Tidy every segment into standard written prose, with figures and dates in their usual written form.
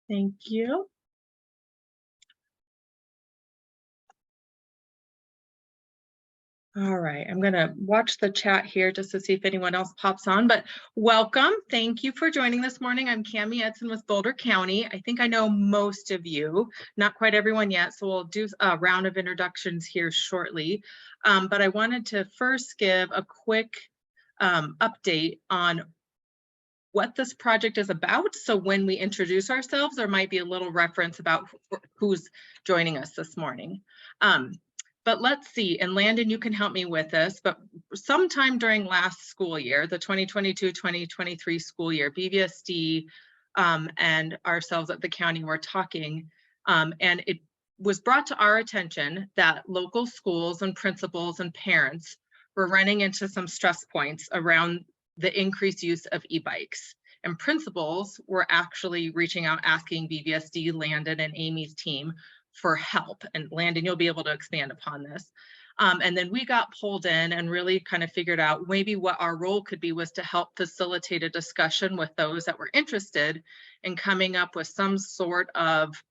Thank you. All right, I'm going to watch the chat here just to see if anyone else pops on, but welcome. Thank you for joining this morning. I'm Cami Edson with Boulder County. I think I know most of you, not quite everyone yet, so we'll do a round of introductions here shortly. But I wanted to first give a quick update on what this project is about. So when we introduce ourselves, there might be a little reference about who's joining us this morning. But let's see, and Landon, you can help me with this, but sometime during last school year, the 2022-2023 school year, BVSD and ourselves at the county were talking, and it was brought to our attention that local schools and principals and parents were running into some stress points around the increased use of e-bikes. And principals were actually reaching out, asking BVSD, Landon, and Amy's team for help. And Landon, you'll be able to expand upon this. And then we got pulled in and really kind of figured out maybe what our role could be was to help facilitate a discussion with those that were interested in coming up with some sort of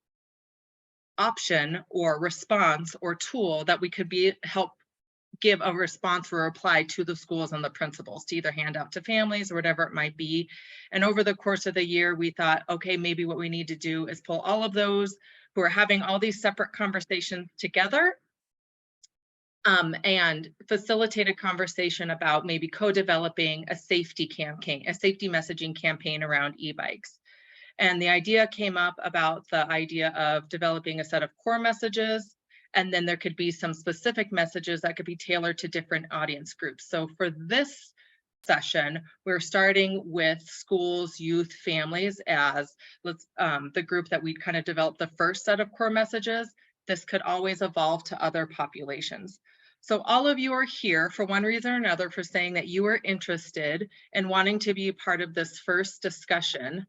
option or response or tool that we could help give a response or reply to the schools and the principals to either hand out to families or whatever it might be. And over the course of the year, we thought, okay, maybe what we need to do is pull all of those who are having all these separate conversations together and facilitate a conversation about maybe co-developing a safety campaign, a safety messaging campaign around e-bikes. And the idea came up about the idea of developing a set of core messages, and then there could be some specific messages that could be tailored to different audience groups. So for this session, we're starting with schools, youth, families as the group that we'd kind of developed the first set of core messages. This could always evolve to other populations. So all of you are here for one reason or another for saying that you are interested in wanting to be part of this first discussion.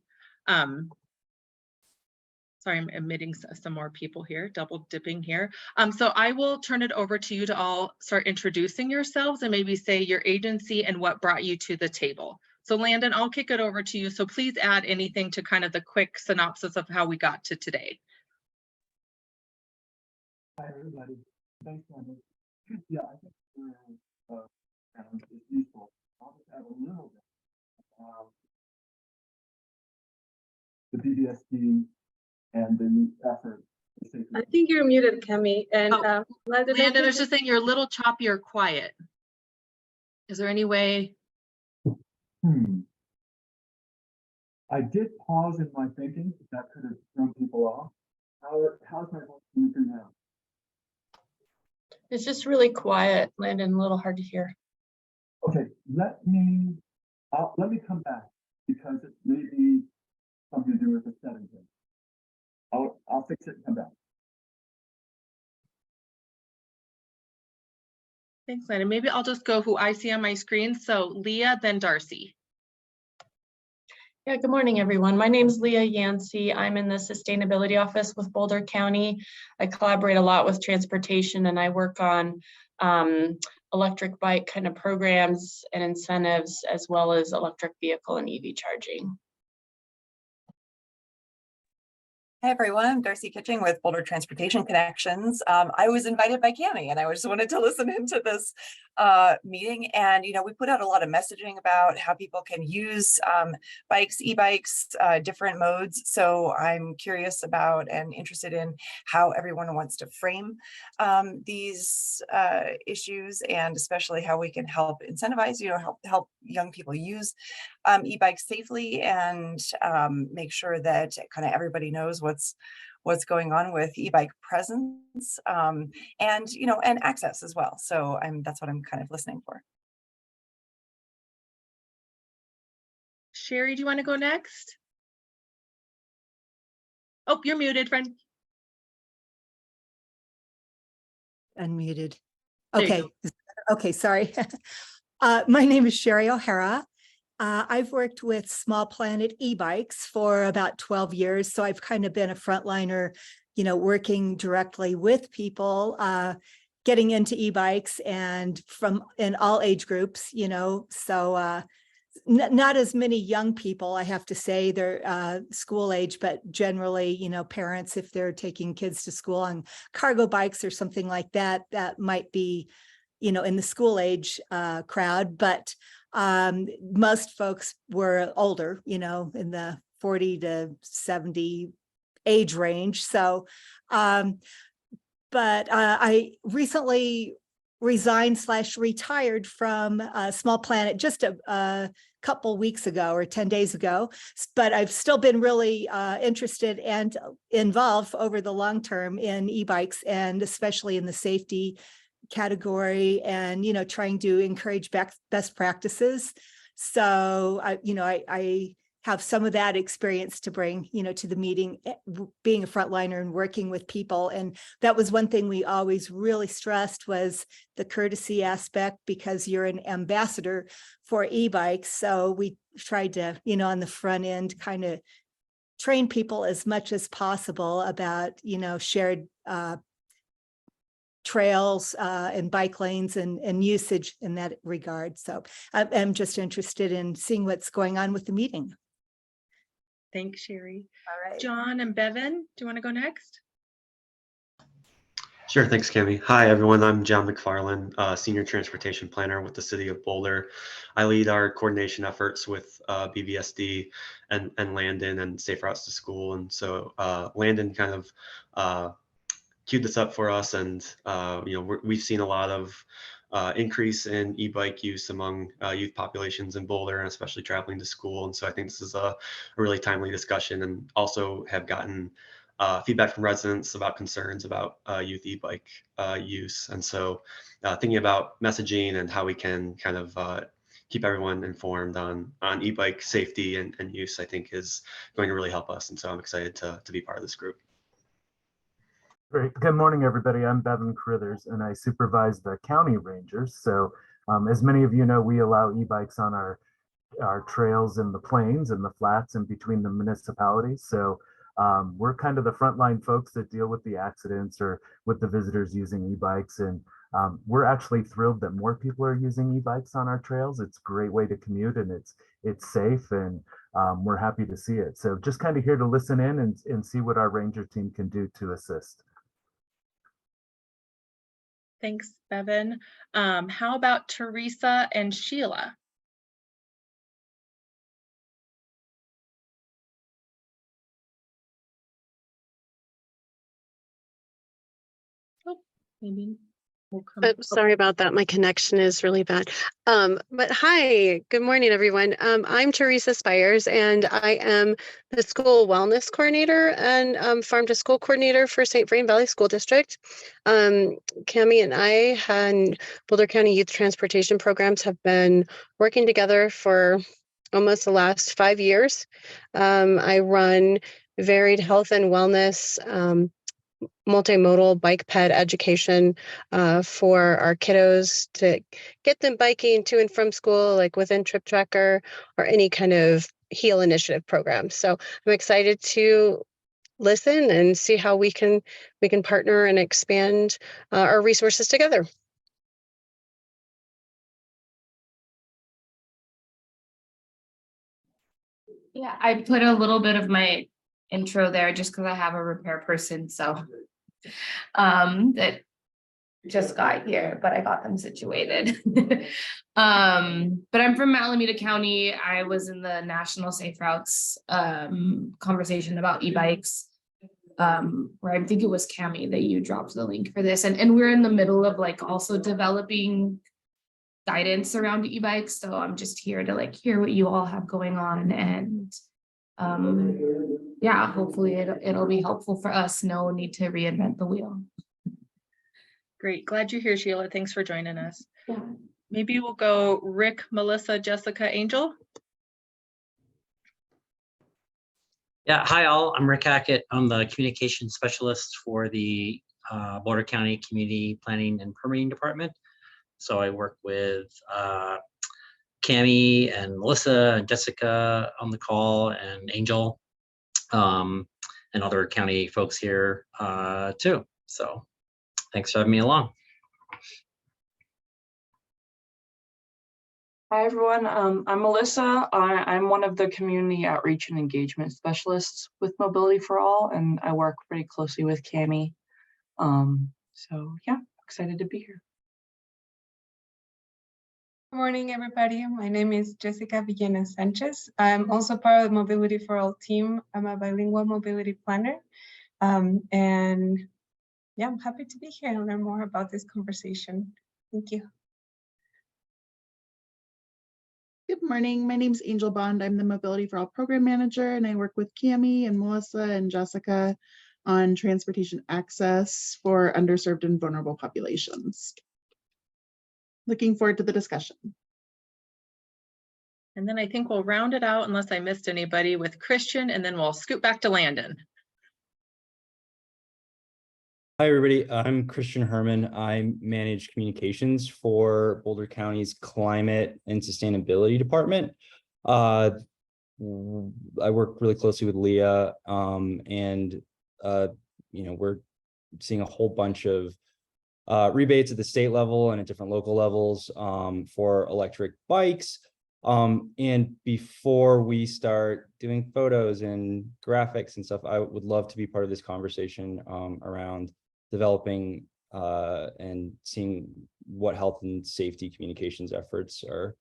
Sorry, I'm admitting some more people here, double dipping here. So I will turn it over to you to all start introducing yourselves and maybe say your agency and what brought you to the table. So Landon, I'll kick it over to you. So please add anything to kind of the quick synopsis of how we got to today. Hi, everybody. Thanks, Landon. Yeah, I think it's useful. I'll just add a little bit about the BVSD and the effort. I think you're muted, Kemi. And Landon, I was just saying you're a little choppy or quiet. Is there any way? I did pause in my thinking. That could have thrown people off. How's my voice coming through now? It's just really quiet, Landon, a little hard to hear. Okay, let me come back because it may be something to do with the settings. I'll fix it and come back. Thanks, Landon. Maybe I'll just go who I see on my screen. So Leah, then Darcy. Yeah, good morning, everyone. My name is Leah Yancey. I'm in the Sustainability Office with Boulder County. I collaborate a lot with transportation and I work on electric bike kind of programs and incentives, as well as electric vehicle and EV charging. Hi everyone, I'm Darcy Kitching with Boulder Transportation Connections. I was invited by Cami and I just wanted to listen into this meeting, and we put out a lot of messaging about how people can use bikes, e-bikes, different modes. So I'm curious about and interested in how everyone wants to frame these issues, and especially how we can help incentivize, help young people use e-bikes safely, and make sure that kind of everybody knows what's going on with e-bike presence, and access as well. So that's what I'm kind of listening for. Sherry, do you want to go next? Oh, you're muted, friend. Unmuted. Okay. Okay, sorry. My name is Sherry O'Hara. I've worked with Small Planet e-bikes for about 12 years. So I've kind of been a frontliner, working directly with people, getting into e-bikes and in all age groups, so not as many young people, I have to say, they're school age, but generally, parents, if they're taking kids to school on cargo bikes or something like that, that might be, in the school age crowd. But most folks were older, in the 40 to 70 age range. So, but I recently resigned/retired from Small Planet just a couple weeks ago or 10 days ago, but I've still been really interested and involved over the long term in e-bikes, and especially in the safety category, and trying to encourage best practices. So I have some of that experience to bring to the meeting, being a frontliner and working with people. And that was one thing we always really stressed, was the courtesy aspect, because you're an ambassador for e-bikes. So we tried to on the front end kind of train people as much as possible about shared trails and bike lanes and usage in that regard. So I'm just interested in seeing what's going on with the meeting. Thanks, Sherry. All right. John and Bevan, do you want to go next? Sure, thanks, Cami. Hi, everyone. I'm John McFarland, Senior Transportation Planner with the City of Boulder. I lead our coordination efforts with BVSD and Landon and Safe Routes to School. And so Landon kind of queued this up for us, and we've seen a lot of increase in e-bike use among youth populations in Boulder, and especially traveling to school. And so I think this is a really timely discussion, and also have gotten feedback from residents about concerns about youth e-bike use. And so thinking about messaging and how we can kind of keep everyone informed on e-bike safety and use, I think is going to really help us. And so I'm excited to be part of this group. Great. Good morning, everybody. I'm Bevan Carithers, and I supervise the county rangers. So as many of you know, we allow e-bikes on our trails in the plains and the flats and between the municipalities. So we're kind of the frontline folks that deal with the accidents or with the visitors using e-bikes. And we're actually thrilled that more people are using e-bikes on our trails. It's a great way to commute, and it's safe, and we're happy to see it. So just kind of here to listen in and see what our ranger team can do to assist. Thanks, Bevan. How about Teresa and Sheila? Oh, maybe we'll come. I'm sorry about that. My connection is really bad. But hi, good morning, everyone. I'm Teresa Spires, and I am the school wellness coordinator and farm to school coordinator for St. Vrain Valley School District. Cami and I and Boulder County Youth Transportation Programs have been working together for almost the last 5 years. I run varied health and wellness multimodal bike ped education for our kiddos to get them biking to and from school, like within Trip Tracker or any kind of HEAL initiative program. So I'm excited to listen and see how we can partner and expand our resources together. Yeah, I put a little bit of my intro there just because I have a repair person, so that just got here, but I got them situated. But I'm from Alameda County. I was in the National Safe Routes conversation about e-bikes, where I think it was Cami that you dropped the link for this, and we're in the middle of like also developing guidance around e-bikes. So I'm just here to like hear what you all have going on, and yeah, hopefully it'll be helpful for us. No need to reinvent the wheel. Great. Glad you're here, Sheila. Thanks for joining us. Yeah. Maybe we'll go Rick, Melissa, Jessica, Angel. Yeah, hi all. I'm Rick Hackett. I'm the communication specialist for the Boulder County Community Planning and Permitting Department. So I work with Cami and Melissa and Jessica on the call, and Angel, and other county folks here too. So thanks for having me along. Hi, everyone. I'm Melissa. I'm one of the community outreach and engagement specialists with Mobility for All, and I work pretty closely with Cami. So yeah, excited to be here. Good morning, everybody. My name is Jessica Villena Sanchez. I'm also part of the Mobility for All team. I'm a bilingual mobility planner. And yeah, I'm happy to be here and learn more about this conversation. Thank you. Good morning. My name is Angel Bond. I'm the Mobility for All Program Manager, and I work with Cami and Melissa and Jessica on transportation access for underserved and vulnerable populations. Looking forward to the discussion. And then I think we'll round it out unless I missed anybody with Christian, and then we'll scoot back to Landon. Hi, everybody. I'm Christian Herman. I manage communications for Boulder County's Climate and Sustainability Department. I work really closely with Leah, and we're seeing a whole bunch of rebates at the state level and at different local levels for electric bikes. And before we start doing photos and graphics and stuff, I would love to be part of this conversation around developing and seeing what health and safety communications efforts are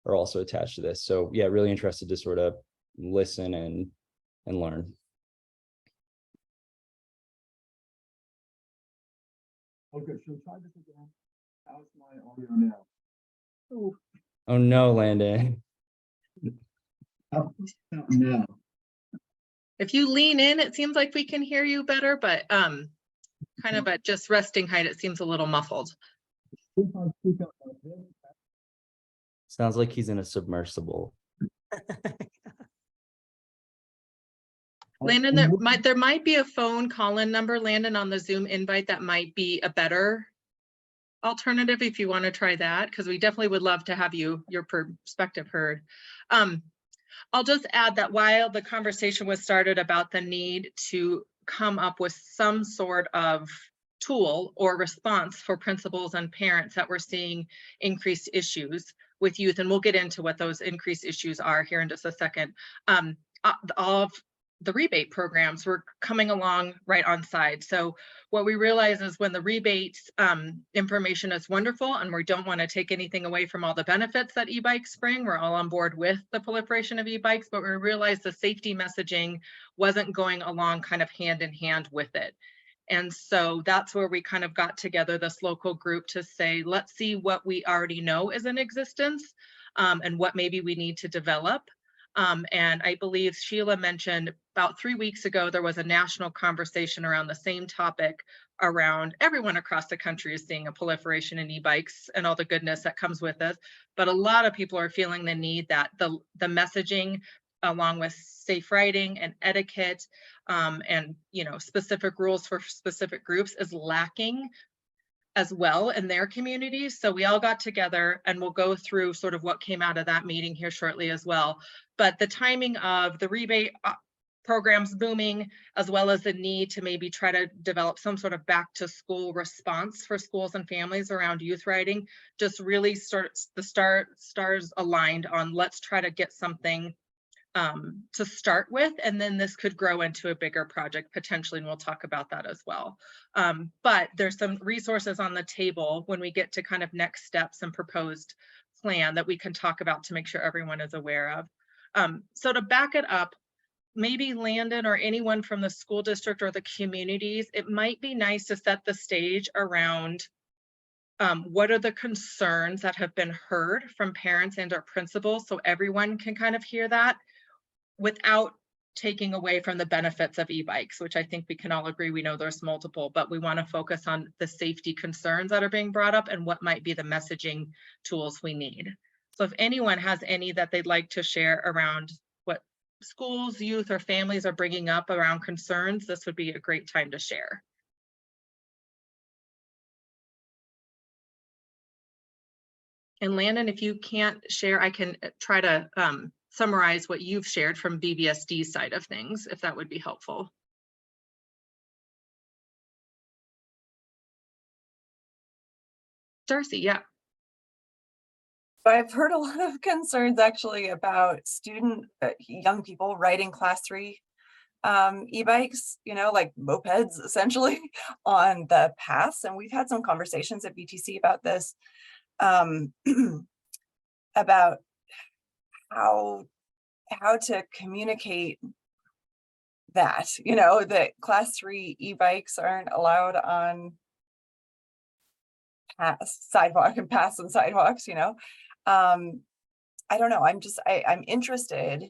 also attached to this. So yeah, really interested to sort of listen and learn. Okay, so try this again. How's my audio now? Ooh. Oh no, Landon. How's it now? If you lean in, it seems like we can hear you better, but kind of at just resting height, it seems a little muffled. Sounds like he's in a submersible. Landon, there might be a phone call-in number, Landon, on the Zoom invite that might be a better alternative if you want to try that, because we definitely would love to have your perspective heard. I'll just add that while the conversation was started about the need to come up with some sort of tool or response for principals and parents that we're seeing increased issues with youth, and we'll get into what those increased issues are here in just a second. All of the rebate programs were coming along right on side. So what we realize is when the rebates information is wonderful and we don't want to take anything away from all the benefits that e-bikes bring, we're all on board with the proliferation of e-bikes, but we realized the safety messaging wasn't going along kind of hand in hand with it. And so that's where we kind of got together this local group to say, let's see what we already know is in existence and what maybe we need to develop. And I believe Sheila mentioned about 3 weeks ago, there was a national conversation around the same topic around everyone across the country is seeing a proliferation in e-bikes and all the goodness that comes with it. But a lot of people are feeling the need that the messaging along with safe riding and etiquette and specific rules for specific groups is lacking as well in their communities. So we all got together and we'll go through sort of what came out of that meeting here shortly as well. But the timing of the rebate programs booming, as well as the need to maybe try to develop some sort of back to school response for schools and families around youth riding, just really stars aligned on let's try to get something to start with, and then this could grow into a bigger project potentially, and we'll talk about that as well. But there's some resources on the table when we get to kind of next steps and proposed plan that we can talk about to make sure everyone is aware of. So to back it up, maybe Landon or anyone from the school district or the communities, it might be nice to set the stage around what are the concerns that have been heard from parents and our principals, so everyone can kind of hear that without taking away from the benefits of e-bikes, which I think we can all agree, we know there's multiple, but we want to focus on the safety concerns that are being brought up and what might be the messaging tools we need. So if anyone has any that they'd like to share around what schools, youth, or families are bringing up around concerns, this would be a great time to share. And Landon, if you can't share, I can try to summarize what you've shared from BBSD's side of things, if that would be helpful. Darcy, yeah. I've heard a lot of concerns actually about young people riding class 3 e-bikes, like mopeds essentially on the paths. And we've had some conversations at BTC about this, um, about how to communicate that, that class 3 e-bikes aren't allowed on sidewalk and paths and sidewalks, I don't know. I'm interested.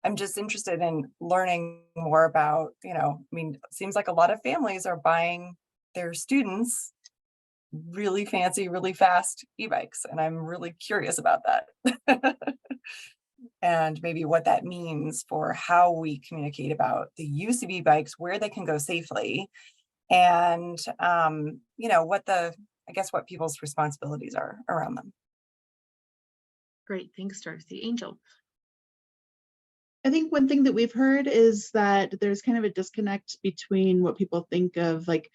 I'm just interested in learning more about, I mean, it seems like a lot of families are buying their students really fancy, really fast e-bikes. And I'm really curious about that. And maybe what that means for how we communicate about the use of e-bikes, where they can go safely, and, what people's responsibilities are around them. Great, thanks, Darcy. Angel. I think one thing that we've heard is that there's kind of a disconnect between what people think of like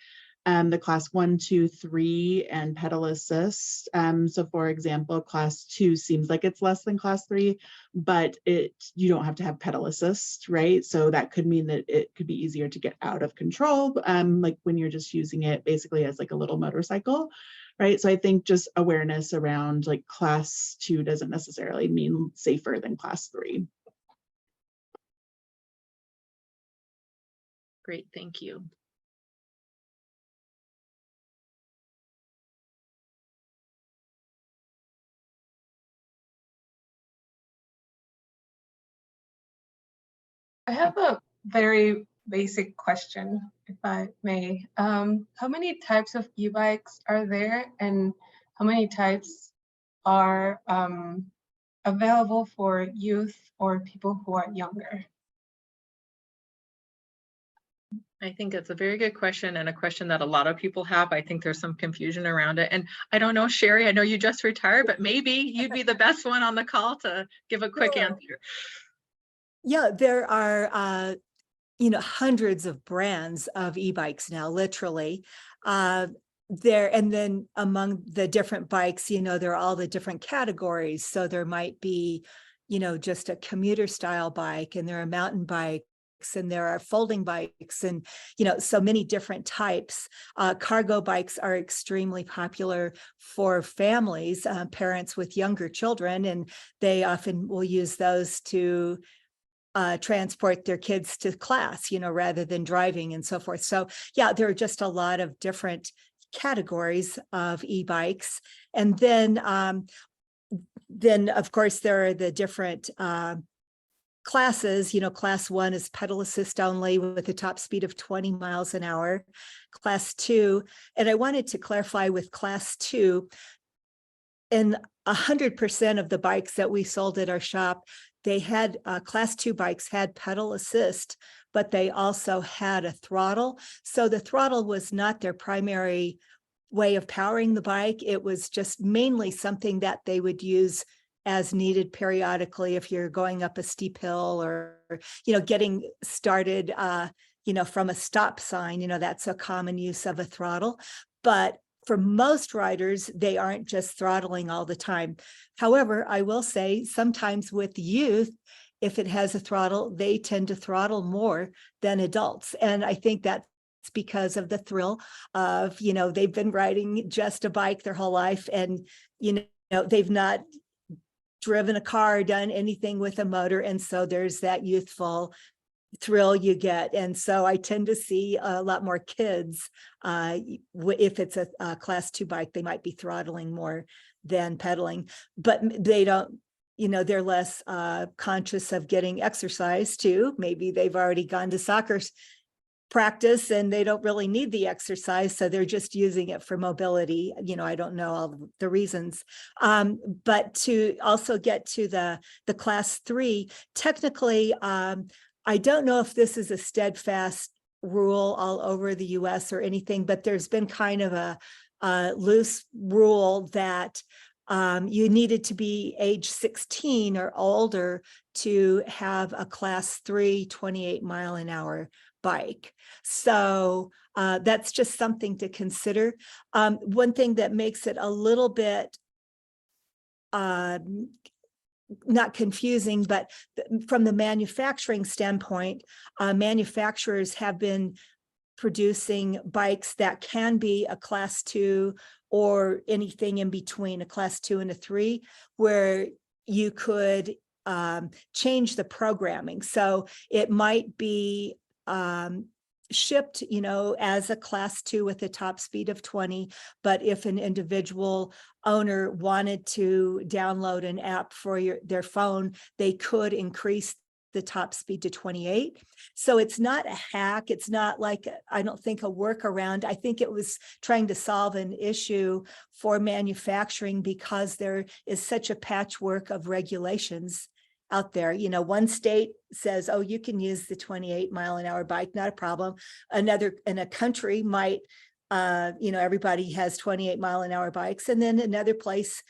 the class 1, 2, 3 and pedal assist. So for example, class 2 seems like it's less than class 3, but you don't have to have pedal assist, right? So that could mean that it could be easier to get out of control, like when you're just using it basically as like a little motorcycle, right? So I think just awareness around like class 2 doesn't necessarily mean safer than class 3. Great, thank you. I have a very basic question, if I may. How many types of e-bikes are there, and how many types are available for youth or people who are younger? I think it's a very good question, and a question that a lot of people have. I think there's some confusion around it. And I don't know, Sherry, I know you just retired, but maybe you'd be the best one on the call to give a quick answer. Yeah, there are, hundreds of brands of e-bikes now, literally. And then among the different bikes, there are all the different categories. So there might be, just a commuter style bike, and there are mountain bikes, and there are folding bikes, and so many different types. Cargo bikes are extremely popular for families, parents with younger children, and they often will use those to transport their kids to class, rather than driving and so forth. So yeah, there are just a lot of different categories of e-bikes. And then of course there are the different classes. Class 1 is pedal assist only with a top speed of 20 miles an hour. Class 2, and I wanted to clarify with class 2, in 100% of the bikes that we sold at our shop, they had class 2 bikes had pedal assist, but they also had a throttle. So the throttle was not their primary way of powering the bike. It was just mainly something that they would use as needed periodically if you're going up a steep hill or, getting started, from a stop sign, that's a common use of a throttle. But for most riders, they aren't just throttling all the time. However, I will say sometimes with youth, if it has a throttle, they tend to throttle more than adults. And I think that's because of the thrill of, they've been riding just a bike their whole life, and, they've not driven a car, done anything with a motor. And so there's that youthful thrill you get. And so I tend to see a lot more kids, if it's a class 2 bike, they might be throttling more than pedaling, but they don't, they're less conscious of getting exercise too. Maybe they've already gone to soccer practice and they don't really need the exercise, so they're just using it for mobility. I don't know all the reasons, but to also get to the class 3, technically, I don't know if this is a steadfast rule all over the US or anything, but there's been kind of a loose rule that you needed to be age 16 or older to have a class 3 28-mile-an-hour bike. So that's just something to consider. One thing that makes it a little bit not confusing, but from the manufacturing standpoint, manufacturers have been producing bikes that can be a class 2 or anything in between, a class 2 and a 3, where you could change the programming. So it might be shipped, as a class 2 with a top speed of 20. But if an individual owner wanted to download an app for their phone, they could increase the top speed to 28. So it's not a hack. It's not like, I don't think, a workaround. I think it was trying to solve an issue for manufacturing because there is such a patchwork of regulations out there. One state says, oh, you can use the 28-mile-an-hour bike, not a problem. Another in a country might, everybody has 28-mile-an-hour bikes, and then another place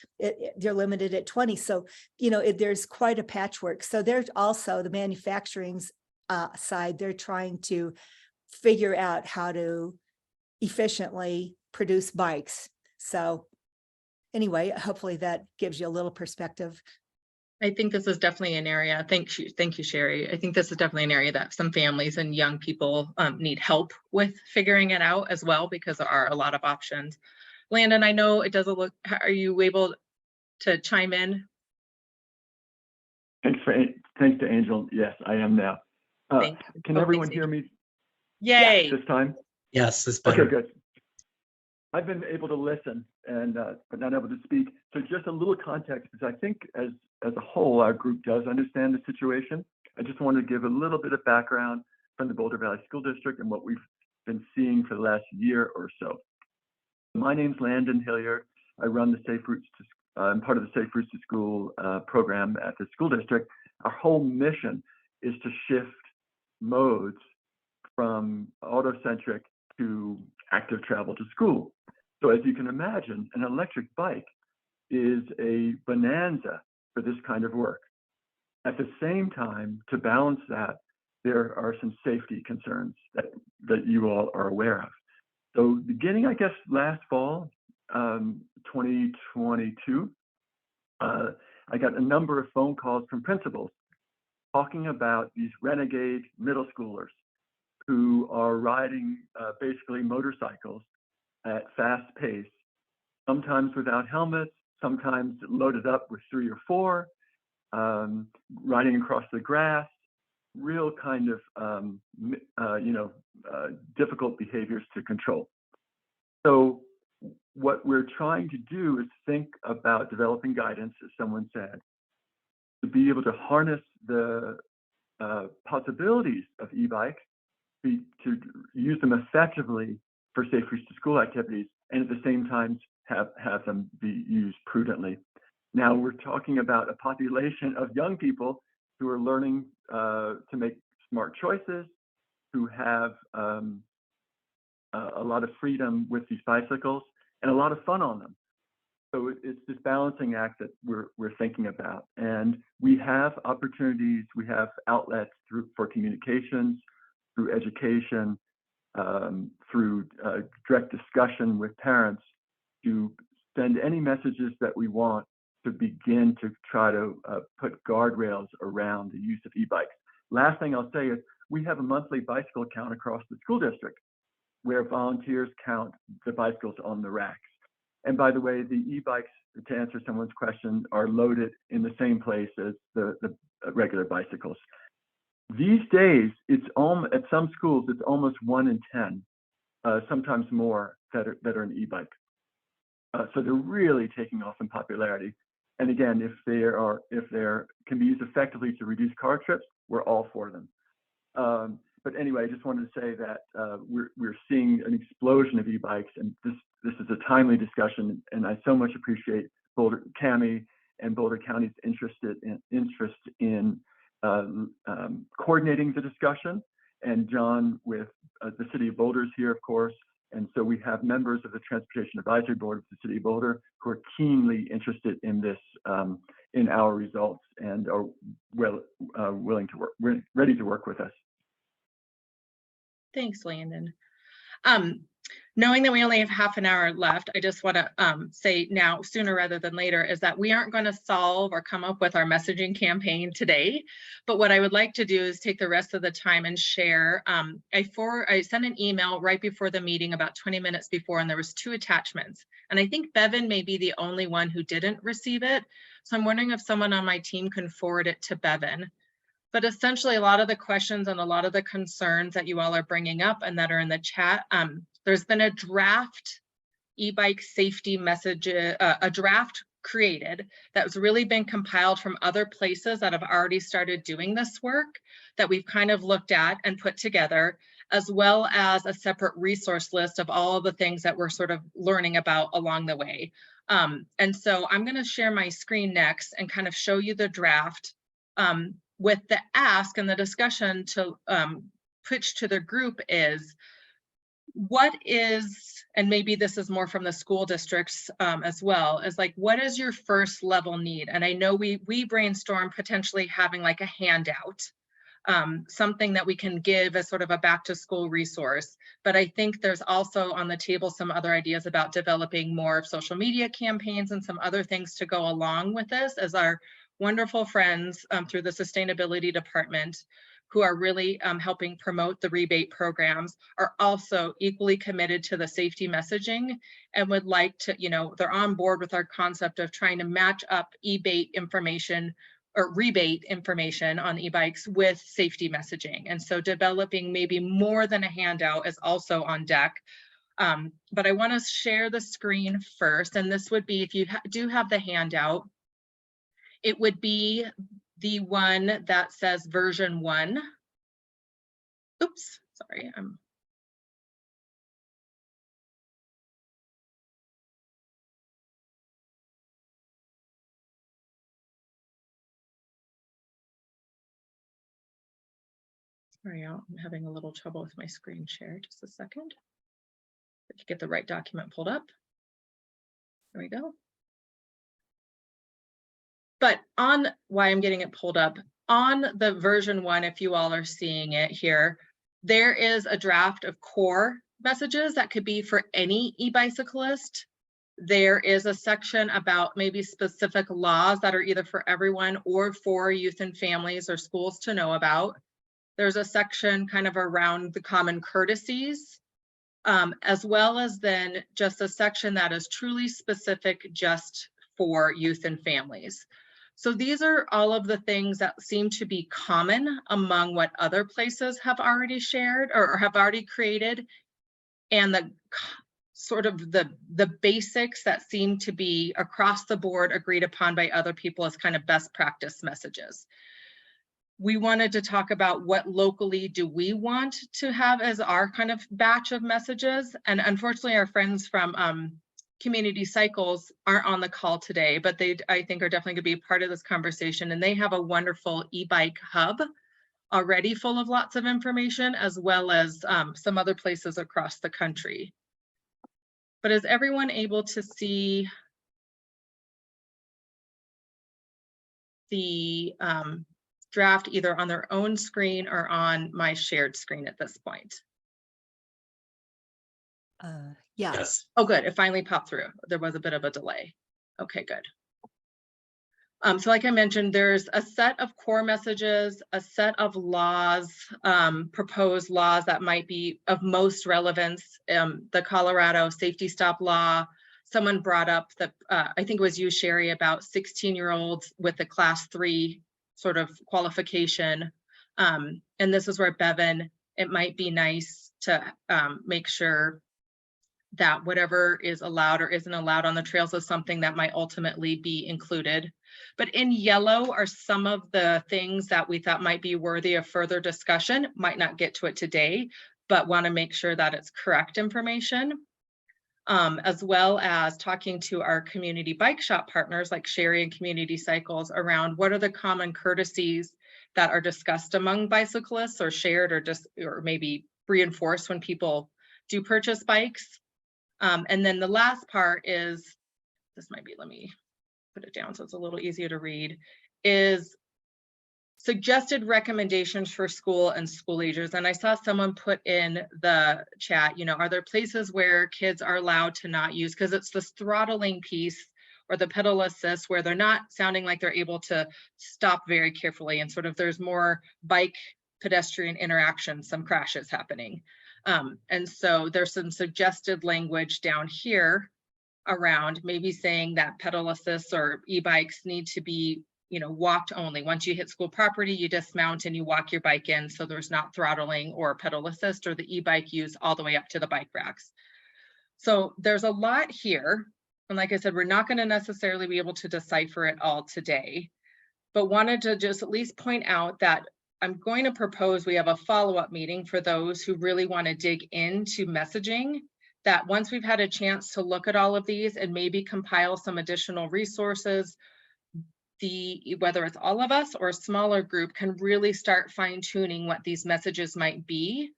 they're limited at 20. So, there's quite a patchwork. So there's also the manufacturing side. They're trying to figure out how to efficiently produce bikes. So anyway, hopefully that gives you a little perspective. I think this is definitely an area. Thank you, Sherry. I think this is definitely an area that some families and young people need help with figuring it out as well, because there are a lot of options. Landon, I know it doesn't look, are you able to chime in? Thanks to Angel. Yes, I am now. Thank you. Can everyone hear me Yay. this time? Yes, it's better. Okay, good. I've been able to listen and but not able to speak. So just a little context, because I think as a whole, our group does understand the situation. I just want to give a little bit of background from the Boulder Valley School District and what we've been seeing for the last year or so. My name's Landon Hilliard. I run the Safe Routes to, I'm part of the Safe Routes to School program at the school district. Our whole mission is to shift modes from auto-centric to active travel to school. So as you can imagine, an electric bike is a bonanza for this kind of work. At the same time, to balance that, there are some safety concerns that you all are aware of. So beginning, I guess, last fall, 2022, I got a number of phone calls from principals talking about these renegade middle schoolers who are riding basically motorcycles at fast pace, sometimes without helmets, sometimes loaded up with 3 or 4, riding across the grass, real kind of, difficult behaviors to control. So what we're trying to do is think about developing guidance, as someone said, to be able to harness the possibilities of e-bikes, to use them effectively for Safe Routes to School activities, and at the same time have them be used prudently. Now we're talking about a population of young people who are learning to make smart choices, who have a lot of freedom with these bicycles and a lot of fun on them. So it's this balancing act that we're thinking about. And we have opportunities, we have outlets for communications, through education, through direct discussion with parents, to send any messages that we want to begin to try to put guardrails around the use of e-bikes. Last thing I'll say is we have a monthly bicycle count across the school district where volunteers count the bicycles on the racks. And by the way, the e-bikes, to answer someone's question, are loaded in the same place as the regular bicycles. These days, it's at some schools, it's almost 1 in 10, sometimes more, that are an e-bike. So they're really taking off in popularity. And again, if they can be used effectively to reduce car trips, we're all for them. But anyway, I just wanted to say that we're seeing an explosion of e-bikes, and this is a timely discussion. And I so much appreciate Cami and Boulder County's interest in coordinating the discussion, and John with the City of Boulder's here, of course. And so we have members of the Transportation Advisory Board of the City of Boulder who are keenly interested in this, in our results, and are willing to work, ready to work with us. Thanks, Landon. Knowing that we only have half an hour left, I just want to say now, sooner rather than later, is that we aren't going to solve or come up with our messaging campaign today. But what I would like to do is take the rest of the time and share. I sent an email right before the meeting, about 20 minutes before, and there was 2 attachments. And I think Bevan may be the only one who didn't receive it. So I'm wondering if someone on my team can forward it to Bevan. But essentially, a lot of the questions and a lot of the concerns that you all are bringing up and that are in the chat, there's been a draft e-bike safety message, a draft created that's really been compiled from other places that have already started doing this work that we've kind of looked at and put together, as well as a separate resource list of all of the things that we're sort of learning about along the way. And so I'm going to share my screen next and kind of show you the draft with the ask and the discussion to pitch to the group is, what is, and maybe this is more from the school districts as well, is like, what is your first level need? And I know we brainstormed potentially having like a handout, something that we can give as sort of a back to school resource. But I think there's also on the table some other ideas about developing more social media campaigns and some other things to go along with this, as our wonderful friends through the sustainability department, who are really helping promote the rebate programs, are also equally committed to the safety messaging and would like to, they're on board with our concept of trying to match up rebate information on e-bikes with safety messaging. And so developing maybe more than a handout is also on deck. But I want to share the screen first. And this would be, if you do have the handout, it would be the one that says version 1. Oops, sorry, I'm having a little trouble with my screen share. Just a second. If you get the right document pulled up. There we go. But on why I'm getting it pulled up, on the version 1, if you all are seeing it here, there is a draft of core messages that could be for any e-bicyclist. There is a section about maybe specific laws that are either for everyone or for youth and families or schools to know about. There's a section kind of around the common courtesies, as well as then just a section that is truly specific just for youth and families. So these are all of the things that seem to be common among what other places have already shared or have already created, and the sort of the basics that seem to be across the board agreed upon by other people as kind of best practice messages. We wanted to talk about what locally do we want to have as our kind of batch of messages. And unfortunately, our friends from Community Cycles aren't on the call today, but they, I think, are definitely going to be a part of this conversation. And they have a wonderful e-bike hub already full of lots of information, as well as some other places across the country. But is everyone able to see the draft either on their own screen or on my shared screen at this point? Yes. Oh, good. It finally popped through. There was a bit of a delay. Okay, good. So like I mentioned, there's a set of core messages, a set of laws, proposed laws that might be of most relevance. The Colorado safety stop law. Someone brought up the, I think it was you, Sherry, about 16-year-olds with the class 3 sort of qualification. And this is where Bevan, it might be nice to make sure that whatever is allowed or isn't allowed on the trails is something that might ultimately be included. But in yellow are some of the things that we thought might be worthy of further discussion. Might not get to it today, but want to make sure that it's correct information. As well as talking to our community bike shop partners like Sherry and Community Cycles around what are the common courtesies that are discussed among bicyclists or shared or just or maybe reinforced when people do purchase bikes. And then the last part is, this might be, let me put it down so it's a little easier to read, is suggested recommendations for school and school leaders. And I saw someone put in the chat, you know, are there places where kids are allowed to not use, because it's this throttling piece or the pedal assist where they're not sounding like they're able to stop very carefully, and sort of there's more bike pedestrian interaction, some crashes happening. And so there's some suggested language down here around maybe saying that pedal assists or e-bikes need to be, you know, walked only. Once you hit school property, you dismount and you walk your bike in, so there's not throttling or pedal assist or the e-bike use all the way up to the bike racks. So there's a lot here. And like I said, we're not going to necessarily be able to decipher it all today, but wanted to just at least point out that I'm going to propose we have a follow-up meeting for those who really want to dig into messaging, that once we've had a chance to look at all of these and maybe compile some additional resources, whether it's all of us or a smaller group can really start fine-tuning what these messages might be,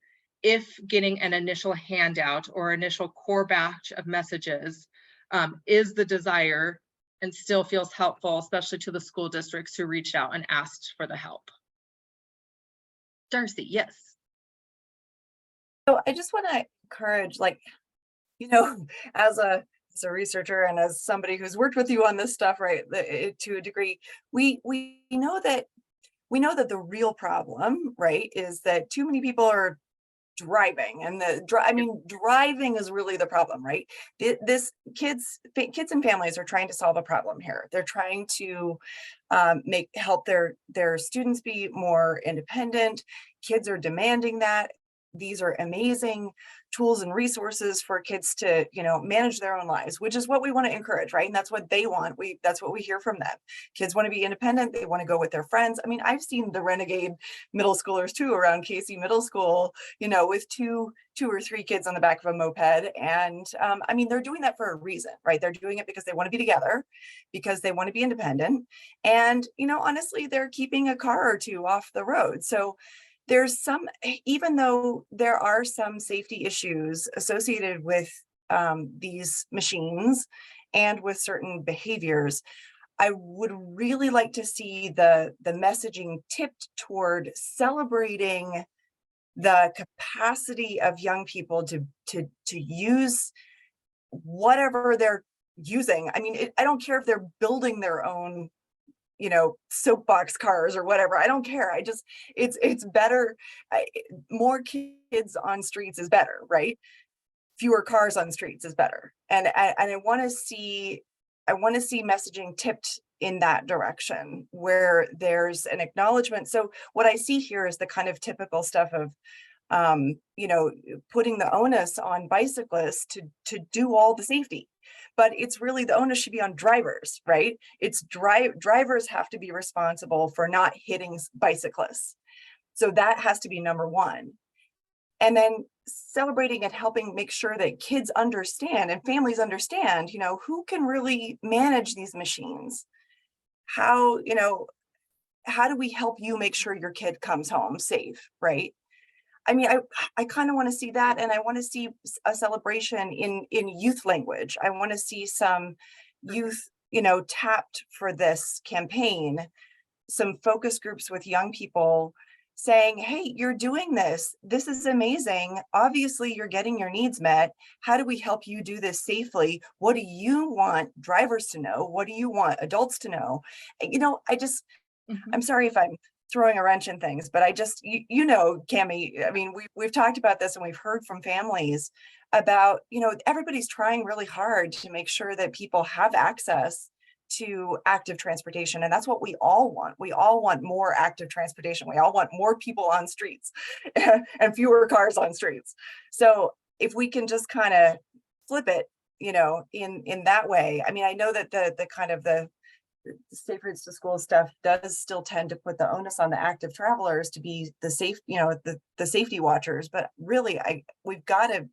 if getting an initial handout or initial core batch of messages is the desire and still feels helpful, especially to the school districts who reached out and asked for the help. Darcy, yes. So I just want to encourage, like, you know, as a researcher and as somebody who's worked with you on this stuff, right, to a degree, we know that the real problem, right, is that too many people are driving, and driving is really the problem, right? This kids and families are trying to solve a problem here. They're trying to help their students be more independent. Kids are demanding that. These are amazing tools and resources for kids to, you know, manage their own lives, which is what we want to encourage, right? And that's what they want. That's what we hear from them. Kids want to be independent. They want to go with their friends. I mean, I've seen the renegade middle schoolers too around Casey Middle School, you know, with two or three kids on the back of a moped. And I mean, they're doing that for a reason, right? They're doing it because they want to be together, because they want to be independent. And, you know, honestly, they're keeping a car or two off the road. So there's some, even though there are some safety issues associated with these machines and with certain behaviors, I would really like to see the messaging tipped toward celebrating the capacity of young people to use whatever they're using. I mean, I don't care if they're building their own, you know, soapbox cars or whatever. I don't care. It's better. More kids on streets is better, right? Fewer cars on streets is better. And I want to see messaging tipped in that direction where there's an acknowledgement. So what I see here is the kind of typical stuff of, you know, putting the onus on bicyclists to do all the safety. But it's really, the onus should be on drivers, right? It's drivers have to be responsible for not hitting bicyclists. So that has to be number one. And then celebrating and helping make sure that kids understand and families understand, you know, who can really manage these machines? How, you know, how do we help you make sure your kid comes home safe, right? I mean, I kind of want to see that, and I want to see a celebration in youth language. I want to see some youth, you know, tapped for this campaign, some focus groups with young people saying, hey, you're doing this. This is amazing. Obviously, you're getting your needs met. How do we help you do this safely? What do you want drivers to know? What do you want adults to know? You know, I'm sorry if I'm throwing a wrench in things, but I just, you know, Cammie, I mean, we've talked about this and we've heard from families about, you know, everybody's trying really hard to make sure that people have access to active transportation. And that's what we all want. We all want more active transportation. We all want more people on streets and fewer cars on streets. So if we can just kind of flip it, you know, in that way, I mean, I know that the kind of the safe routes to school stuff does still tend to put the onus on the active travelers to be the safe, you know, the safety watchers, but really we've got to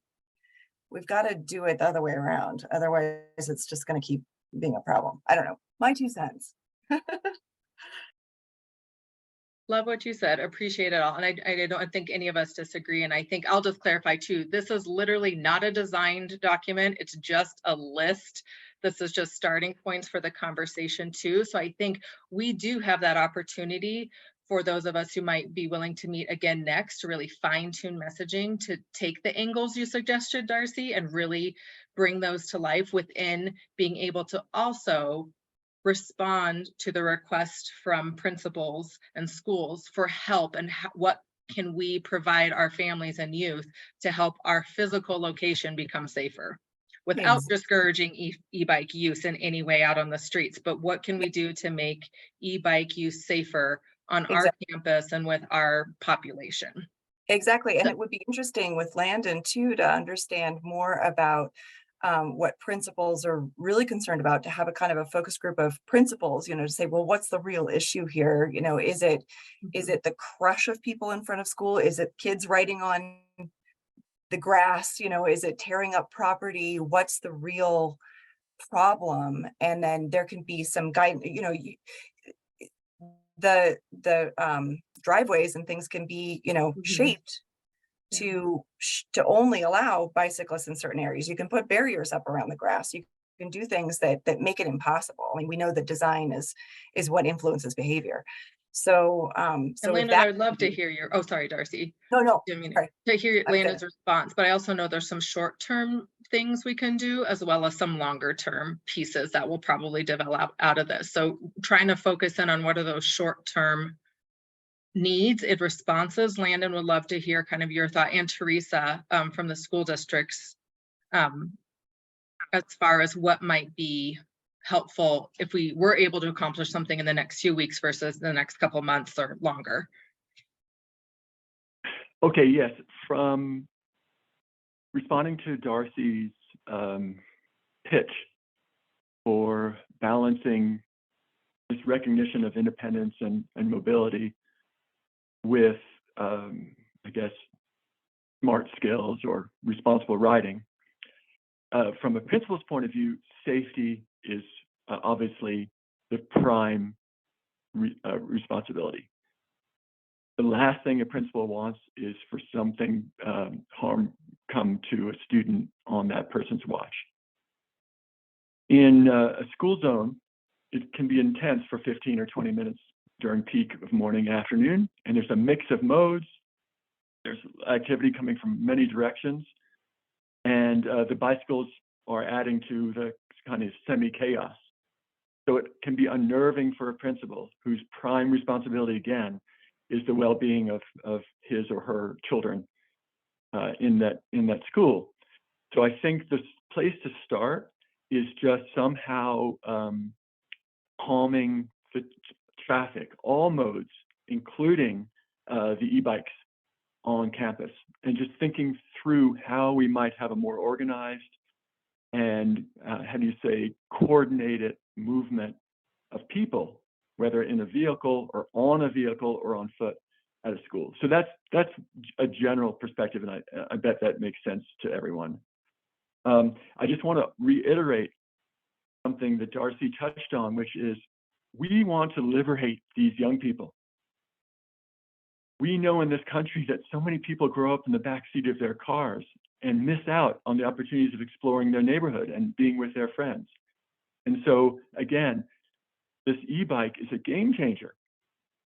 do it the other way around. Otherwise it's just going to keep being a problem. I don't know, my 2 cents. Love what you said, appreciate it all. And I don't think any of us disagree. And I think I'll just clarify too, this is literally not a designed document. It's just a list. This is just starting points for the conversation too. So I think we do have that opportunity for those of us who might be willing to meet again next to really fine tune messaging, to take the angles you suggested, Darcy, and really bring those to life within being able to also respond to the request from principals and schools for help and what can we provide our families and youth to help our physical location become safer without discouraging e-bike use in any way out on the streets. But what can we do to make e-bike use safer on our campus and with our population? Exactly. And it would be interesting with Landon too, to understand more about what principals are really concerned about, to have a kind of a focus group of principals, you know, to say, well, what's the real issue here? You know, is it the crush of people in front of school? Is it kids riding on the grass? You know, is it tearing up property? What's the real problem? And then there can be some guidance, you know, the driveways and things can be, you know, shaped to only allow bicyclists in certain areas. You can put barriers up around the grass. You can do things that make it impossible. I mean, we know that design is what influences behavior. So, and Landon, I would love to hear your, oh, sorry, Darcy. No, to hear Landon's response, but I also know there's some short-term things we can do as well as some longer-term pieces that will probably develop out of this. So trying to focus in on what are those short-term needs and responses. Landon would love to hear kind of your thought, and Teresa from the school districts as far as what might be helpful if we were able to accomplish something in the next few weeks versus the next couple months or longer. Okay, yes, from responding to Darcy's pitch for balancing this recognition of independence and mobility with, I guess, smart skills or responsible riding. From a principal's point of view, safety is obviously the prime responsibility. The last thing a principal wants is for something harm come to a student on that person's watch. In a school zone, it can be intense for 15 or 20 minutes during peak of morning and afternoon, and there's a mix of modes. There's activity coming from many directions, and the bicycles are adding to the kind of semi-chaos. So it can be unnerving for a principal whose prime responsibility, again, is the well-being of his or her children in that school. So I think the place to start is just somehow calming the traffic, all modes, including the e-bikes on campus, and just thinking through how we might have a more organized and how do you say, coordinated movement of people, whether in a vehicle or on a vehicle or on foot at a school. So that's a general perspective, and I bet that makes sense to everyone. I just want to reiterate something that Darcy touched on, which is we want to liberate these young people. We know in this country that so many people grow up in the backseat of their cars and miss out on the opportunities of exploring their neighborhood and being with their friends. And so again, this e-bike is a game changer.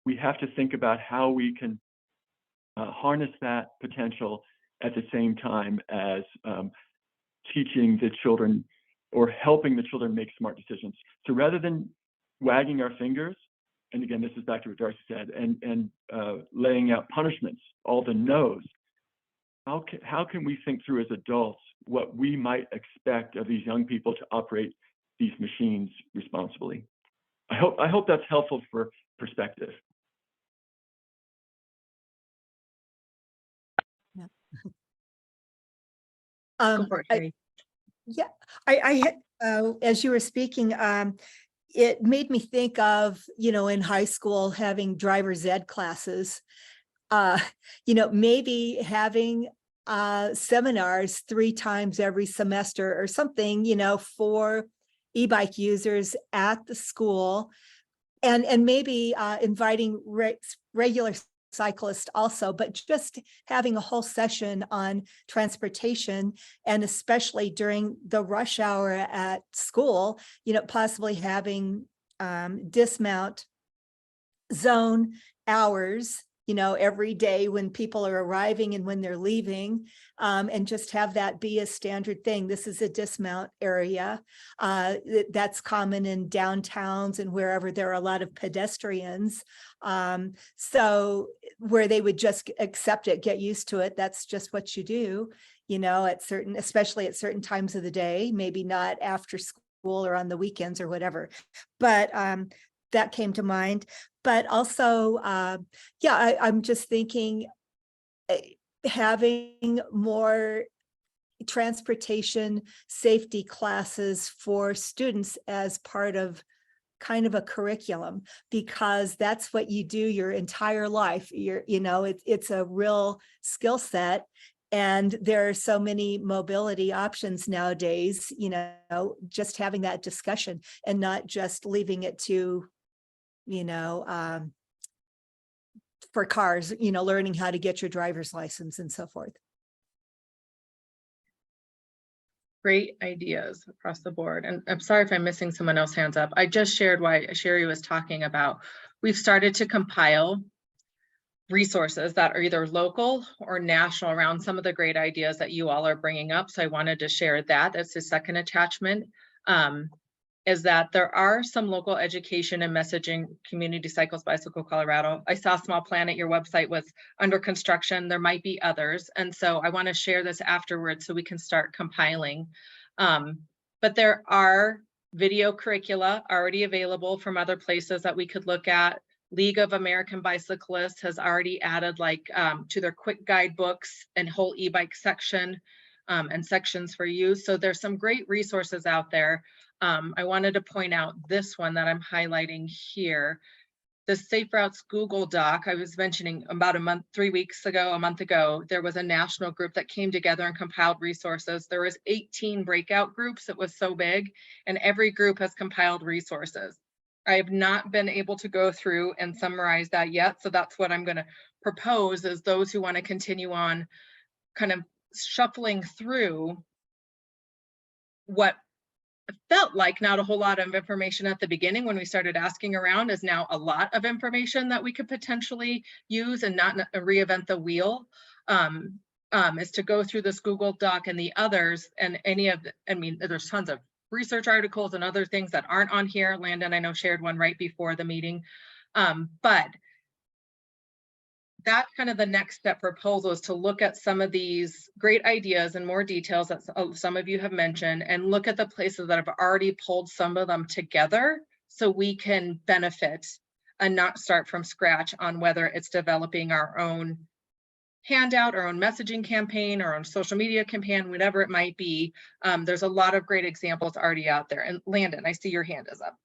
We have to think about how we can harness that potential at the same time as teaching the children or helping the children make smart decisions. So rather than wagging our fingers, and again, this is back to what Darcy said, and laying out punishments, all the no's, how can we think through as adults what we might expect of these young people to operate these machines responsibly? I hope that's helpful for perspective. Yeah. Go for it, Yeah, I had, as you were speaking, it made me think of, in high school having driver's ed classes, maybe having seminars 3 times every semester or something, for e-bike users at the school, and maybe inviting regular cyclists also, but just having a whole session on transportation, and especially during the rush hour at school, possibly having dismount zone hours, every day when people are arriving and when they're leaving, and just have that be a standard thing. This is a dismount area. That's common in downtowns and wherever there are a lot of pedestrians. So where they would just accept it, get used to it. That's just what you do, especially at certain times of the day, maybe not after school or on the weekends or whatever. But that came to mind. But also, I'm just thinking having more transportation safety classes for students as part of kind of a curriculum, because that's what you do your entire life. It's a real skill set. And there are so many mobility options nowadays, just having that discussion and not just leaving it to, for cars, learning how to get your driver's license and so forth. Great ideas across the board. And I'm sorry if I'm missing someone else's hands up. I just shared why Sherry was talking about. We've started to compile resources that are either local or national around some of the great ideas that you all are bringing up. So I wanted to share that. That's the second attachment. Is that there are some local education and messaging community cycles, Bicycle Colorado. I saw Small Planet, your website was under construction. There might be others. And so I want to share this afterwards so we can start compiling. But there are video curricula already available from other places that we could look at. League of American Bicyclists has already added to their quick guidebooks and whole e-bike section and sections for use. So there's some great resources out there. I wanted to point out this one that I'm highlighting here. The Safe Routes Google Doc, I was mentioning about a month ago, there was a national group that came together and compiled resources. There was 18 breakout groups. It was so big, and every group has compiled resources. I have not been able to go through and summarize that yet. So that's what I'm going to propose, is those who want to continue on kind of shuffling through what felt like not a whole lot of information at the beginning when we started asking around, is now a lot of information that we could potentially use and not reinvent the wheel. Is to go through this Google Doc and the others, and there's tons of research articles and other things that aren't on here. Landon, I know, shared one right before the meeting. But that's kind of the next step proposal, is to look at some of these great ideas and more details that some of you have mentioned, and look at the places that have already pulled some of them together so we can benefit and not start from scratch on whether it's developing our own handout, our own messaging campaign, our own social media campaign, whatever it might be. There's a lot of great examples already out there. And Landon, I see your hand is up.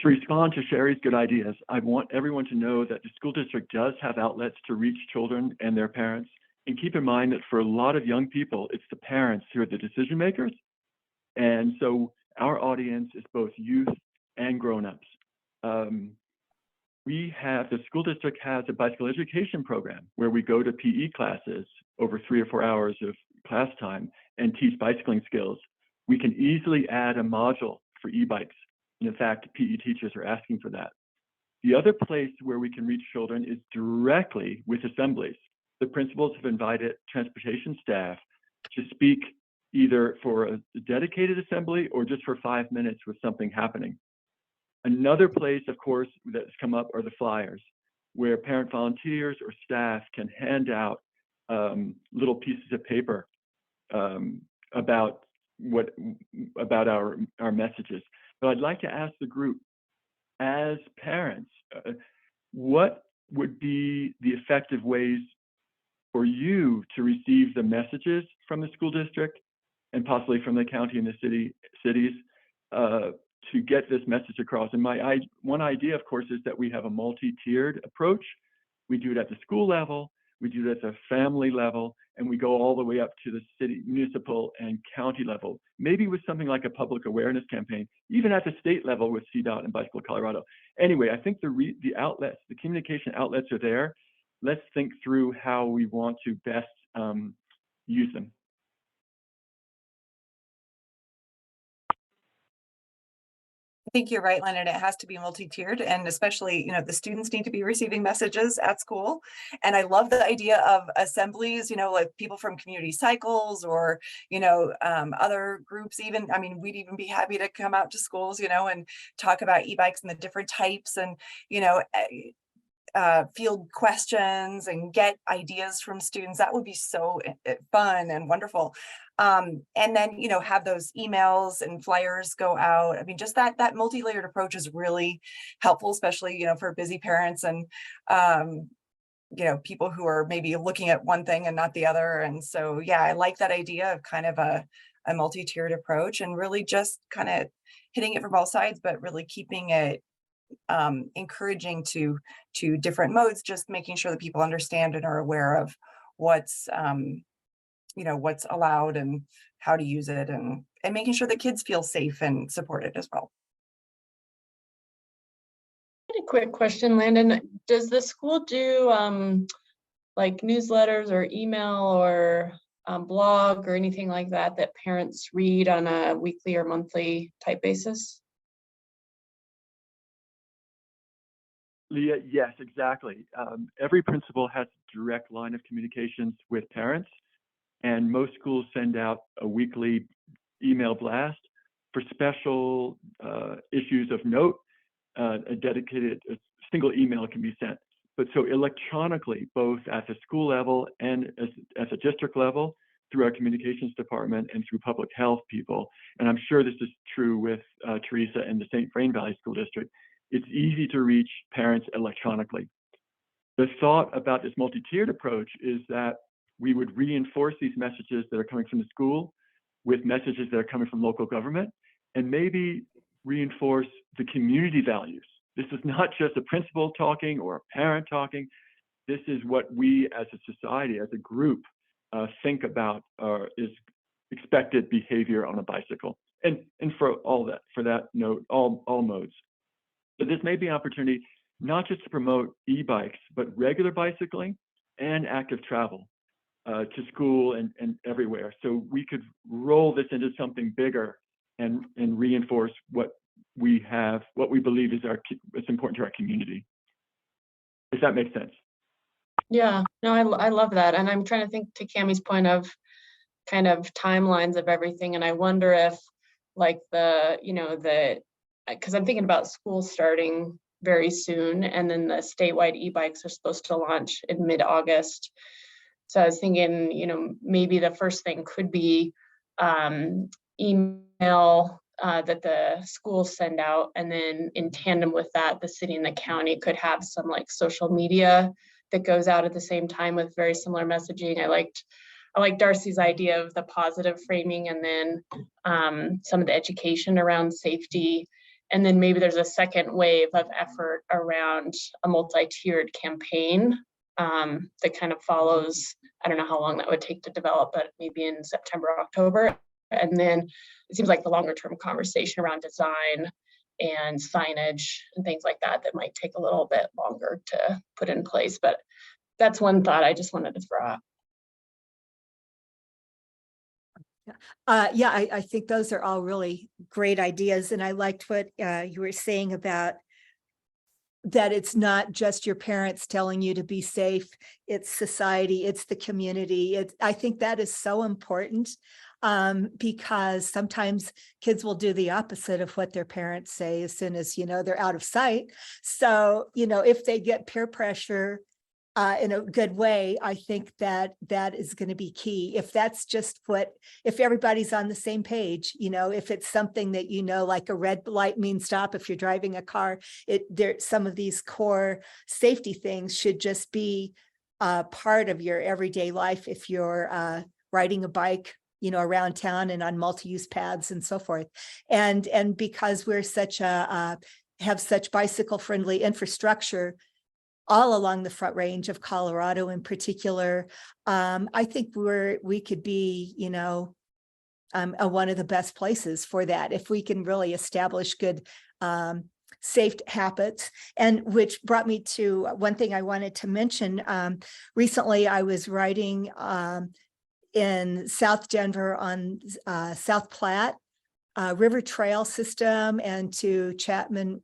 To respond to Sherry's good ideas, I want everyone to know that the school district does have outlets to reach children and their parents. And keep in mind that for a lot of young people, it's the parents who are the decision makers. And so our audience is both youth and grown-ups. The school district has a bicycle education program where we go to PE classes over 3 or 4 hours of class time and teach bicycling skills. We can easily add a module for e-bikes. In fact, PE teachers are asking for that. The other place where we can reach children is directly with assemblies. The principals have invited transportation staff to speak either for a dedicated assembly or just for 5 minutes with something happening. Another place, of course, that's come up are the flyers, where parent volunteers or staff can hand out little pieces of paper about our messages. But I'd like to ask the group, as parents, what would be the effective ways for you to receive the messages from the school district and possibly from the county and the cities to get this message across? And one idea, of course, is that we have a multi-tiered approach. We do it at the school level, we do it at the family level, and we go all the way up to the city, municipal, and county level, maybe with something like a public awareness campaign, even at the state level with CDOT and Bicycle Colorado. Anyway, I think the outlets, the communication outlets are there. Let's think through how we want to best use them. think you're right, Len, and it has to be multi-tiered, and especially, the students need to be receiving messages at school. And I love the idea of assemblies, like people from community cycles or, other groups even. I mean, we'd even be happy to come out to schools, and talk about e-bikes and the different types and, field questions and get ideas from students. That would be so fun and wonderful. And then, have those emails and flyers go out. I mean, just that multi-layered approach is really helpful, especially, for busy parents and, people who are maybe looking at one thing and not the other. And so, yeah, I like that idea of kind of a multi-tiered approach and really just kind of hitting it from all sides, but really keeping it encouraging to different modes, just making sure that people understand and are aware of what's what's allowed and how to use it, and making sure that kids feel safe and supported as well. A quick question, Landon. Does the school do like newsletters or email or blog or anything like that that parents read on a weekly or monthly type basis? Leah, yes, exactly. Every principal has a direct line of communications with parents, and most schools send out a weekly email blast. For special issues of note, a single email can be sent. But so electronically, both at the school level and as a district level, through our communications department and through public health people, and I'm sure this is true with Teresa and the St. Vrain Valley School District, it's easy to reach parents electronically. The thought about this multi-tiered approach is that we would reinforce these messages that are coming from the school with messages that are coming from local government, and maybe reinforce the community values. This is not just a principal talking or a parent talking. This is what we as a society, as a group, think about is expected behavior on a bicycle. And for that note, all modes. So this may be an opportunity not just to promote e-bikes, but regular bicycling and active travel to school and everywhere. So we could roll this into something bigger and reinforce what we believe is important to our community. If that makes sense. Yeah, no, I love that. And I'm trying to think to Cammie's point of kind of timelines of everything. And I wonder if like because I'm thinking about school starting very soon, and then the statewide e-bikes are supposed to launch in mid-August. So I was thinking, maybe the first thing could be email that the schools send out, and then in tandem with that, the city and the county could have some like social media that goes out at the same time with very similar messaging. I like Darcy's idea of the positive framing, and then some of the education around safety. And then maybe there's a second wave of effort around a multi-tiered campaign that kind of follows. I don't know how long that would take to develop, but maybe in September, October. And then it seems like the longer term conversation around design and signage and things like that might take a little bit longer to put in place. But that's one thought I just wanted to throw out. Yeah, I think those are all really great ideas. And I liked what you were saying about that it's not just your parents telling you to be safe, it's society, it's the community. I think that is so important because sometimes kids will do the opposite of what their parents say as soon as, they're out of sight. So, if they get peer pressure in a good way, I think that is going to be key. If that's just if everybody's on the same page, if it's something that, like a red light means stop if you're driving a car, some of these core safety things should just be part of your everyday life. If you're riding a bike, around town and on multi-use paths and so forth. And because we're have such bicycle friendly infrastructure all along the Front Range of Colorado in particular, I think we could be, one of the best places for that if we can really establish good safe habits. And which brought me to one thing I wanted to mention. Recently, I was riding in South Denver on South Platte River Trail system and to Chatfield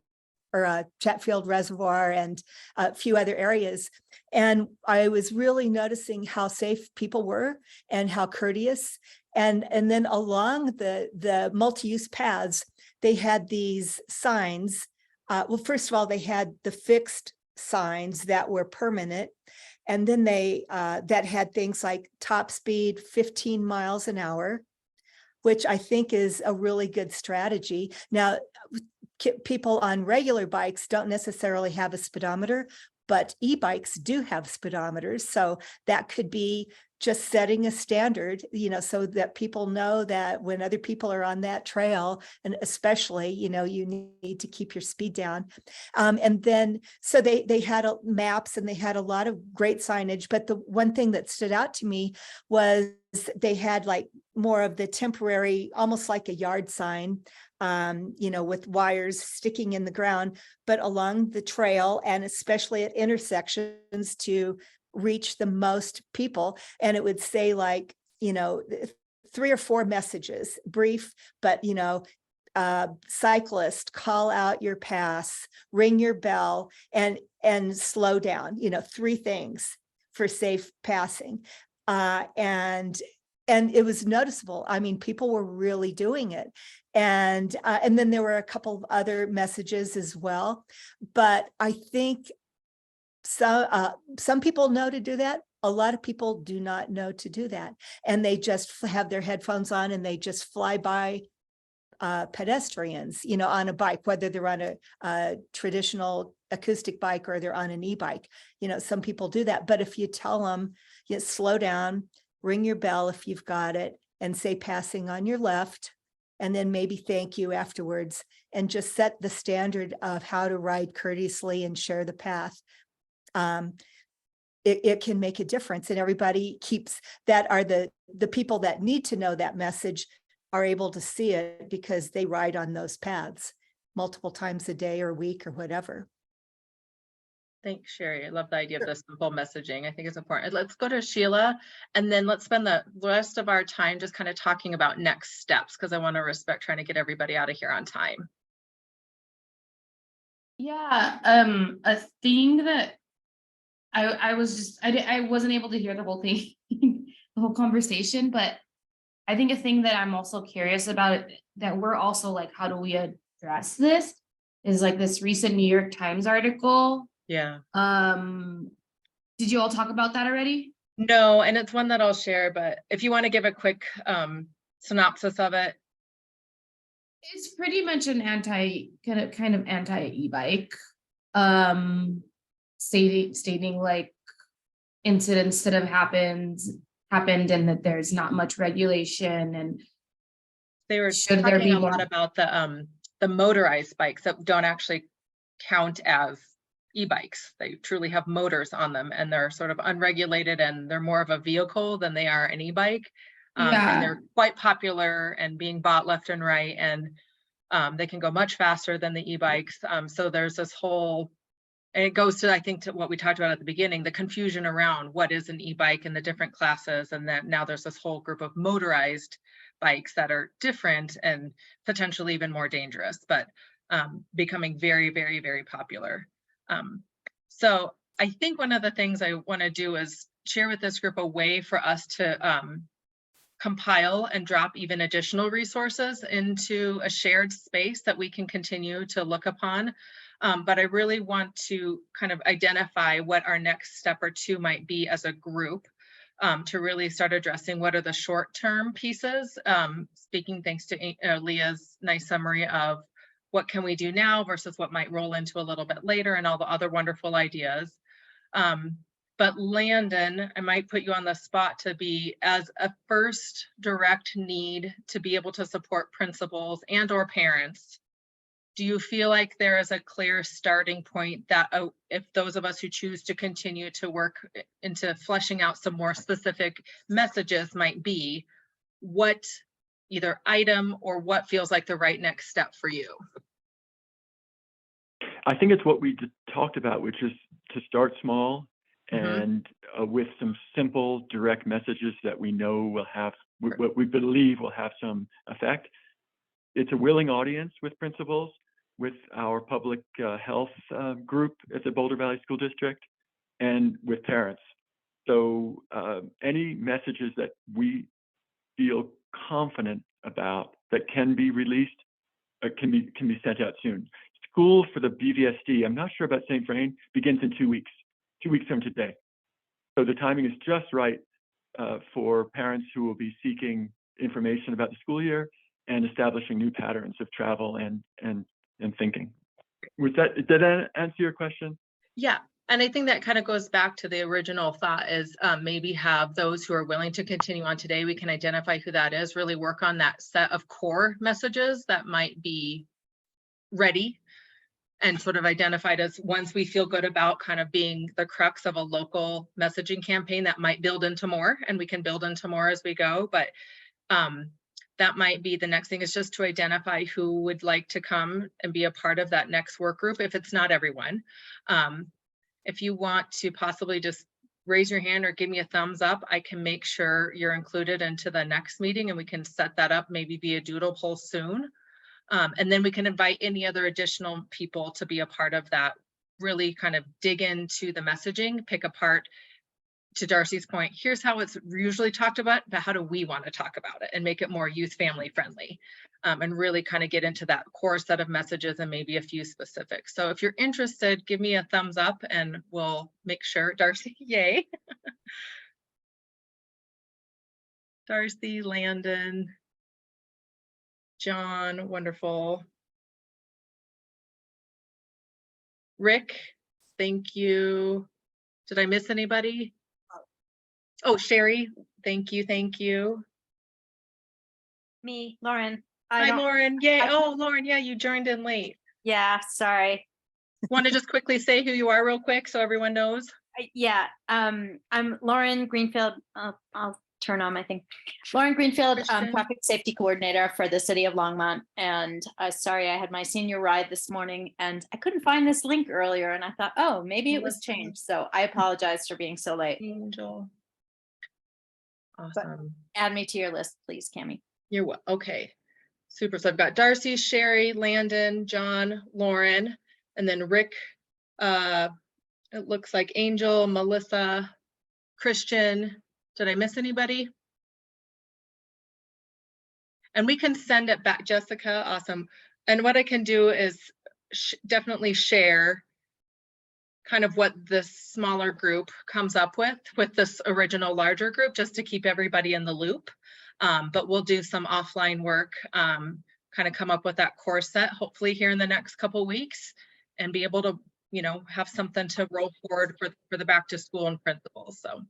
Reservoir and a few other areas. And I was really noticing how safe people were and how courteous. And then along the multi-use paths, they had these signs. Well, first of all, they had the fixed signs that were permanent. And then they that had things like top speed 15 miles an hour, which I think is a really good strategy. Now, people on regular bikes don't necessarily have a speedometer, but e-bikes do have speedometers. So that could be just setting a standard, so that people know that when other people are on that trail, and especially, you need to keep your speed down. And then, so they had maps and they had a lot of great signage. But the one thing that stood out to me was they had like more of the temporary, almost like a yard sign, with wires sticking in the ground, but along the trail and especially at intersections to reach the most people. And it would say like, 3 or 4 messages, brief, but, cyclist, call out your pass, ring your bell, and slow down, 3 things for safe passing. And it was noticeable. I mean, people were really doing it. And then there were a couple of other messages as well. But I think some people know to do that. A lot of people do not know to do that. And they just have their headphones on and they just fly by pedestrians, on a bike, whether they're on a traditional acoustic bike or they're on an e-bike. Some people do that. But if you tell them, slow down, ring your bell if you've got it, and say passing on your left, and then maybe thank you afterwards, and just set the standard of how to ride courteously and share the path. It can make a difference, and everybody keeps that are the people that need to know that message are able to see it because they ride on those paths multiple times a day or week or whatever. Thanks, Sherry. I love the idea of the simple messaging. I think it's important. Let's go to Sheila, and then let's spend the rest of our time just kind of talking about next steps, because I want to respect trying to get everybody out of here on time. Yeah, a thing that I wasn't able to hear the whole thing, the whole conversation, but I think a thing that I'm also curious about, that we're also like, how do we address this, is like this recent New York Times article. Yeah. Did you all talk about that already? No, and it's one that I'll share, but if you want to give a quick synopsis of it. It's pretty much an kind of anti e-bike, stating like incidents that have happened and that there's not much regulation, and they were should talking there be a more lot about the motorized bikes that don't actually count as e-bikes. They truly have motors on them, and they're sort of unregulated, and they're more of a vehicle than they are an e-bike. And they're quite popular and being bought left and right, and they can go much faster than the e-bikes. So there's this whole, and it goes to, I think, to what we talked about at the beginning, the confusion around what is an e-bike and the different classes, and that now there's this whole group of motorized bikes that are different and potentially even more dangerous, but becoming very, very, very popular. So I think one of the things I want to do is share with this group a way for us to compile and drop even additional resources into a shared space that we can continue to look upon. But I really want to kind of identify what our next step or two might be as a group, to really start addressing what are the short-term pieces. Speaking thanks to Leah's nice summary of what can we do now versus what might roll into a little bit later, and all the other wonderful ideas. But Landon, I might put you on the spot to be, as a first direct need to be able to support principals and or parents. Do you feel like there is a clear starting point that if those of us who choose to continue to work into fleshing out some more specific messages might be, what either item or what feels like the right next step for you? I think it's what we just talked about, which is to start small and with some simple, direct messages that we know will have, what we believe will have some effect. it's a willing audience with principals, with our public health group at the Boulder Valley School District, and with parents. So any messages that we feel confident about that can be released can be sent out soon. School for the BVSD, I'm not sure about St. Vrain, begins in 2 weeks from today. So the timing is just right for parents who will be seeking information about the school year and establishing new patterns of travel and thinking. Did that answer your question? Yeah. And I think that kind of goes back to the original thought is maybe have those who are willing to continue on today, we can identify who that is, really work on that set of core messages that might be ready and sort of identified as ones we feel good about kind of being the crux of a local messaging campaign that might build into more, and we can build into more as we go. But that might be the next thing, is just to identify who would like to come and be a part of that next work group, if it's not everyone. If you want to possibly just raise your hand or give me a thumbs up, I can make sure you're included into the next meeting, and we can set that up maybe via doodle poll soon. And then we can invite any other additional people to be a part of that, really kind of dig into the messaging, pick apart, to Darcy's point, here's how it's usually talked about, but how do we want to talk about it and make it more youth family friendly, and really kind of get into that core set of messages and maybe a few specifics. So if you're interested, give me a thumbs up and we'll make sure. Darcy, yay. Darcy, Landon, John, wonderful. Rick, thank you. Did I miss anybody? Oh, Sherry, thank you, thank you. Me, Lauren. Hi, Lauren. Yay. Oh, Lauren, yeah, you joined in late. Yeah, sorry. Want to just quickly say who you are real quick so everyone knows? Yeah, I'm Lauren Greenfield. I'll turn on my thing. Lauren Greenfield, traffic safety coordinator for the city of Longmont. And sorry, I had my senior ride this morning and I couldn't find this link earlier. And I thought, oh, maybe it was changed. So I apologize for being so late. Angel. Awesome. Add me to your list, please, Cami. You're what? Okay. Super. So I've got Darcy, Sherry, Landon, John, Lauren, and then Rick. It looks like Angel, Melissa, Christian. Did I miss anybody? And we can send it back, Jessica. Awesome. And what I can do is definitely share kind of what this smaller group comes up with this original larger group, just to keep everybody in the loop. But we'll do some offline work, kind of come up with that core set, hopefully here in the next couple weeks, and be able to, you know, have something to roll forward for the back to school and principals. So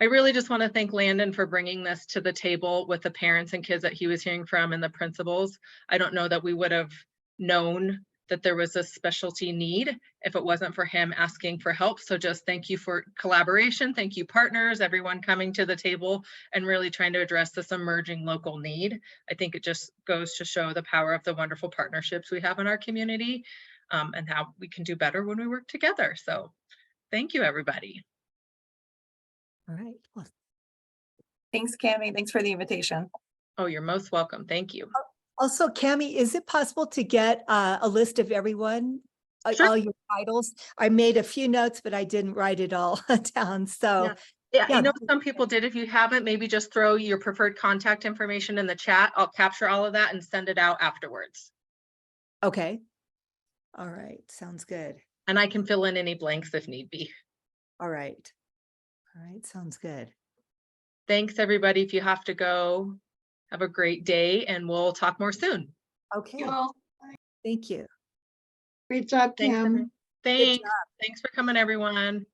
I really just want to thank Landon for bringing this to the table with the parents and kids that he was hearing from and the principals. I don't know that we would have known that there was a specialty need if it wasn't for him asking for help. So just thank you for collaboration. Thank you, partners, everyone coming to the table and really trying to address this emerging local need. I think it just goes to show the power of the wonderful partnerships we have in our community, and how we can do better when we work together. So thank you, everybody. All right. Well, Thanks, Cami. Thanks for the invitation. Oh, you're most welcome. Thank you. also, Cami, is it possible to get a list of everyone, Sure. all your titles? I made a few notes, but I didn't write it all down. So Yeah, I know some people did. If you haven't, maybe just throw your preferred contact information in the chat. I'll capture all of that and send it out afterwards. Okay. All right. Sounds good. And I can fill in any blanks if need be. All right. All right. Sounds good. Thanks, everybody. If you have to go, have a great day and we'll talk more soon. Okay. Thank you. Great job, Thanks, Cam. Thanks for coming, everyone.